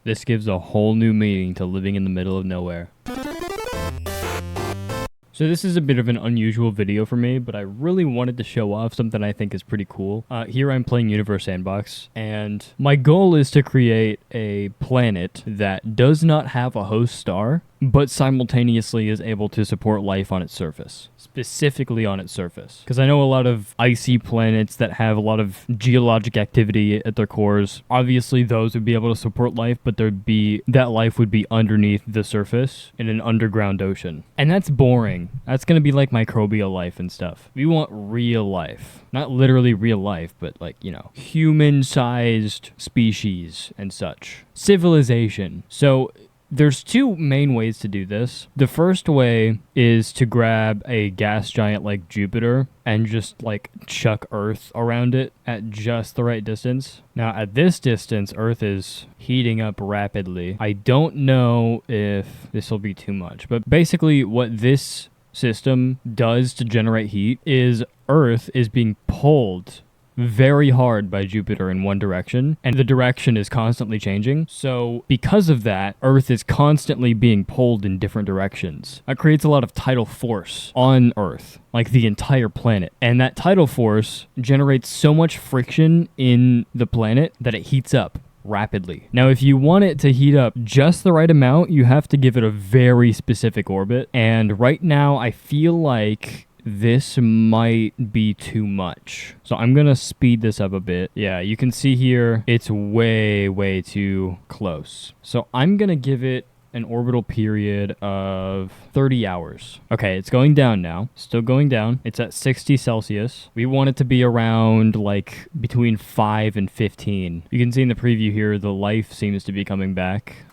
This gives a whole new meaning to living in the middle of nowhere. So this is a bit of an unusual video for me, but I really wanted to show off something I think is pretty cool. Here I'm playing Universe Sandbox, and my goal is to create a planet that does not have a host star, but simultaneously is able to support life on its surface. Specifically on its surface. Because I know a lot of icy planets that have a lot of geologic activity at their cores. Obviously those would be able to support life, but that life would be underneath the surface in an underground ocean. And that's boring. That's gonna be like microbial life and stuff. We want real life. Not literally real life, but like, you know, human-sized species and such. Civilization. So there's two main ways to do this. The first way is to grab a gas giant like Jupiter and just like chuck Earth around it at just the right distance. Now at this distance, Earth is heating up rapidly. I don't know if this will be too much, but basically what this system does to generate heat is Earth is being pulled very hard by Jupiter in one direction, and the direction is constantly changing. So because of that, Earth is constantly being pulled in different directions. That creates a lot of tidal force on Earth, like the entire planet. And that tidal force generates so much friction in the planet that it heats up rapidly. Now, if you want it to heat up just the right amount, you have to give it a very specific orbit. And right now, I feel like this might be too much. So I'm gonna speed this up a bit. Yeah, you can see here, it's way too close. So I'm gonna give it an orbital period of 30 hours. Okay, it's going down now. Still going down. It's at 60 Celsius. We want it to be around like between 5 and 15. You can see in the preview here, the life seems to be coming back.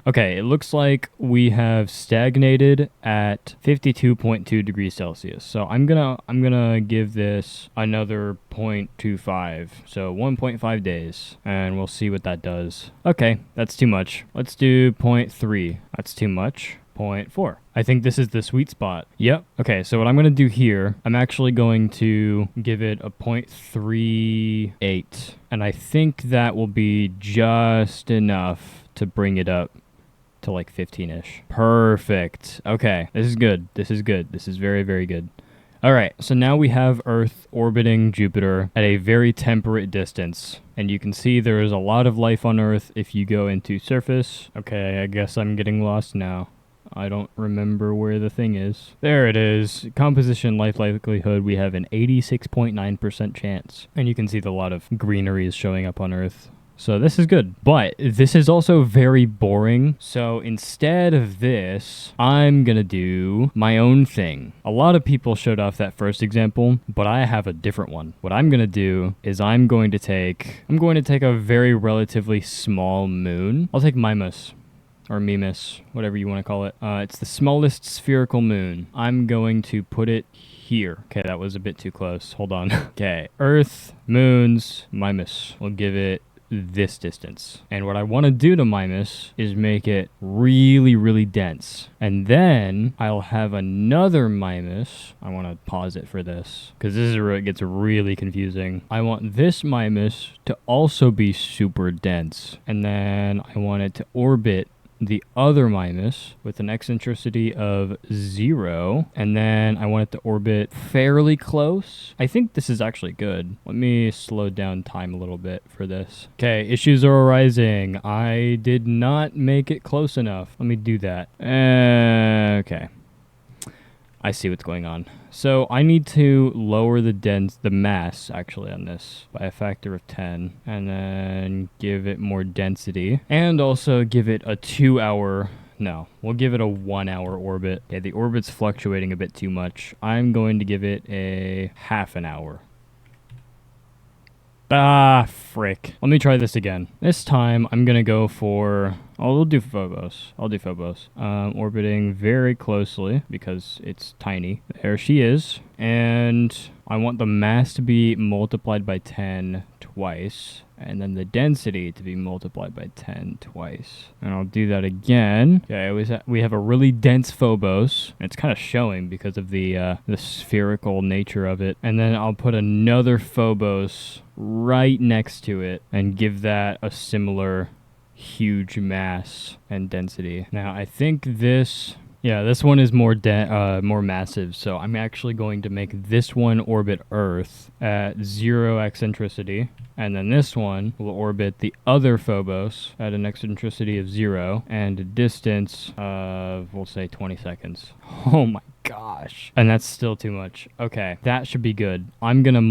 Okay, it looks like we have stagnated at 52.2 degrees Celsius. So I'm gonna give this another 0.25. So 1.5 days, and we'll see what that does. Okay, that's too much. Let's do 0.3. That's too much. 0.4. I think this is the sweet spot. Yep. Okay, so what I'm going to do here, I'm actually going to give it a 0.38. And I think that will be just enough to bring it up to like 15-ish. Perfect. Okay, this is good. This is good. This is very good. All right, so now we have Earth orbiting Jupiter at a very temperate distance. And you can see there is a lot of life on Earth if you go into surface. Okay, I guess I'm getting lost now. I don't remember where the thing is. There it is. Composition life likelihood, we have an 86.9% chance. And you can see a lot of greenery is showing up on Earth. So this is good. But this is also very boring. So instead of this, I'm gonna do my own thing. A lot of people showed off that first example, but I have a different one. What I'm gonna do is I'm going to take a very relatively small moon. I'll take Mimas. Or Mimas, whatever you want to call it. It's the smallest spherical moon. I'm going to put it here. Okay, that was a bit too close. Hold on. Okay, Earth, moons, Mimas. We'll give it this distance. And what I want to do to Mimas is make it really dense. And then I'll have another Mimas. I want to pause it for this because this is where it gets really confusing. I want this Mimas to also be super dense. And then I want it to orbit the other Mimas with an eccentricity of 0, and then I want it to orbit fairly close. I think this is actually good. Let me slow down time a little bit for this. Okay, issues are arising. I did not make it close enough. Let me do that. Okay. I see what's going on. So I need to lower the mass actually on this by a factor of 10, and then give it more density, and also give it a 2-hour. No, we'll give it a 1-hour orbit. Okay, the orbit's fluctuating a bit too much. I'm going to give it a half an hour. Ah, frick. Let me try this again. This time, I'm gonna go for... Oh, we'll do Phobos. I'll do Phobos. Orbiting very closely because it's tiny. There she is. And I want the mass to be multiplied by 10 twice. And then the density to be multiplied by 10 twice. And I'll do that again. Okay, we have a really dense Phobos. It's kind of showing because of the spherical nature of it. And then I'll put another Phobos right next to it and give that a similar huge mass and density. Now, I think this... Yeah, this one is more massive, so I'm actually going to make this one orbit Earth at 0 eccentricity, and then this one will orbit the other Phobos at an eccentricity of 0 and a distance of, we'll say, 20 seconds. Oh my gosh. And that's still too much. Okay, that should be good. I'm gonna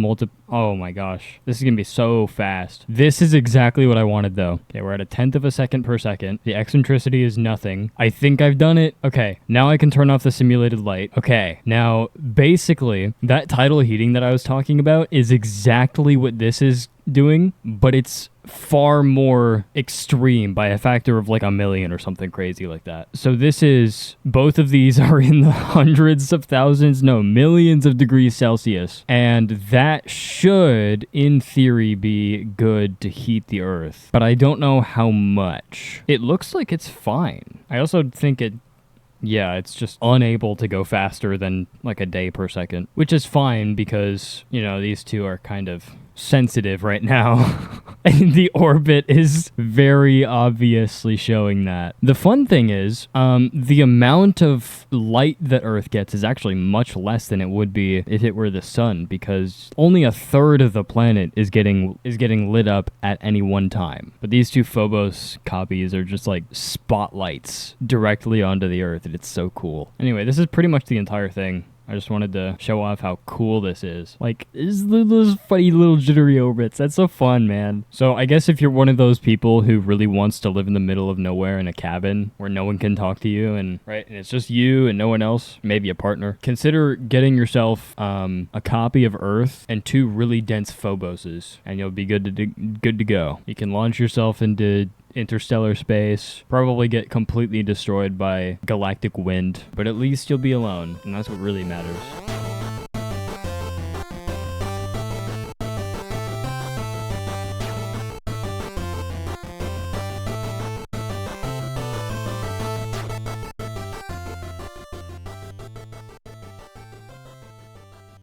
oh my gosh. This is gonna be so fast. This is exactly what I wanted though. Okay, we're at 1/10 of a second per second. The eccentricity is nothing. I think I've done it. Okay, now I can turn off the simulated light. Okay, now basically that tidal heating that I was talking about is exactly what this is doing, but it's far more extreme by a factor of like 1,000,000 or something crazy like that. So this is, both of these are in the hundreds of thousands, no, millions of degrees Celsius. And that should, in theory, be good to heat the Earth. But I don't know how much. It looks like it's fine. I also think it's just unable to go faster than like a day per second, which is fine because, you know, these two are kind of sensitive right now. And the orbit is very obviously showing that. The fun thing is, the amount of light that Earth gets is actually much less than it would be if it were the sun, because only 1/3 of the planet is getting lit up at any one time. But these two Phobos copies are just like spotlights directly onto the Earth, and it's so cool. Anyway, this is pretty much the entire thing. I just wanted to show off how cool this is. Like, those funny little jittery orbits. That's so fun, man. So I guess if you're one of those people who really wants to live in the middle of nowhere in a cabin where no one can talk to you and it's just you and no one else, maybe a partner, consider getting yourself a copy of Earth and 2 really dense Phoboses, and you'll be good to go. You can launch yourself into interstellar space, probably get completely destroyed by galactic wind, but at least you'll be alone, and that's what really matters.